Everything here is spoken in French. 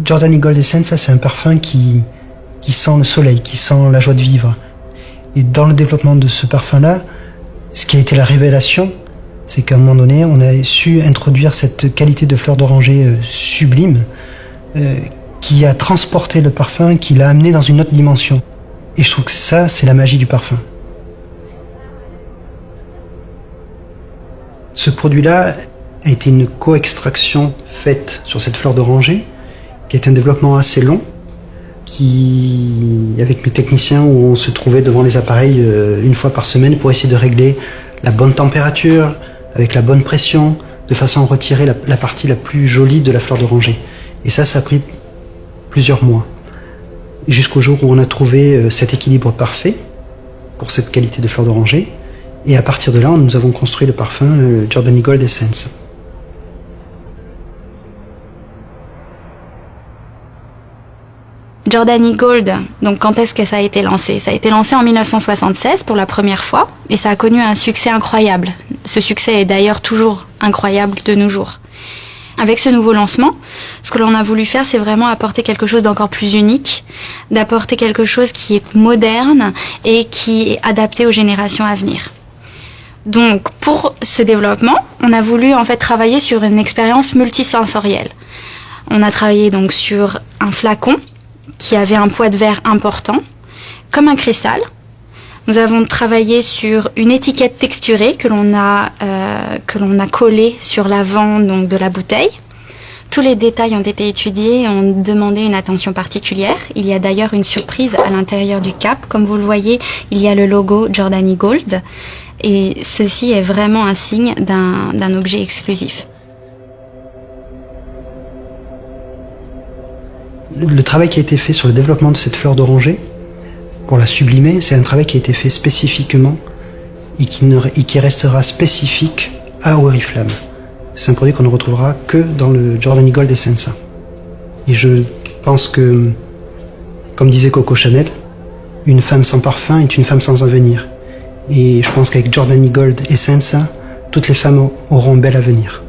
Giordani Gold Essenza, c'est un parfum qui sent le soleil, qui sent la joie de vivre. Et dans le développement de ce parfum-là, ce qui a été la révélation, c'est qu'à un moment donné, on a su introduire cette qualité de fleur d'oranger sublime qui a transporté le parfum, qui l'a amené dans une autre dimension. Et je trouve que ça, c'est la magie du parfum. Ce produit-là a été une co-extraction faite sur cette fleur d'oranger, qui est un développement assez long, avec mes techniciens, où on se trouvait devant les appareils une fois par semaine pour essayer de régler la bonne température, avec la bonne pression, de façon à retirer la partie la plus jolie de la fleur d'oranger. Et ça a pris plusieurs mois. Jusqu'au jour où on a trouvé cet équilibre parfait pour cette qualité de fleur d'oranger. Et à partir de là, nous avons construit le parfum Giordani Gold Essence. Giordani Gold, donc quand est-ce que ça a été lancé? Ça a été lancé en 1976 pour la première fois et ça a connu un succès incroyable. Ce succès est d'ailleurs toujours incroyable de nos jours. Avec ce nouveau lancement, ce que l'on a voulu faire, c'est vraiment apporter quelque chose d'encore plus unique, d'apporter quelque chose qui est moderne et qui est adapté aux générations à venir. Donc, pour ce développement, on a voulu en fait travailler sur une expérience multisensorielle. On a travaillé donc sur un flacon qui avait un poids de verre important, comme un cristal. Nous avons travaillé sur une étiquette texturée que l'on a collée sur l'avant donc de la bouteille. Tous les détails ont été étudiés et ont demandé une attention particulière. Il y a d'ailleurs une surprise à l'intérieur du cap. Comme vous le voyez, il y a le logo Giordani Gold. Et ceci est vraiment un signe d'un objet exclusif. Le travail qui a été fait sur le développement de cette fleur d'oranger, pour la sublimer, c'est un travail qui a été fait spécifiquement et qui restera spécifique à Oriflamme. C'est un produit qu'on ne retrouvera que dans le Giordani Gold Essenza. Et je pense que, comme disait Coco Chanel, une femme sans parfum est une femme sans avenir. Et je pense qu'avec Giordani Gold Essenza, toutes les femmes auront un bel avenir.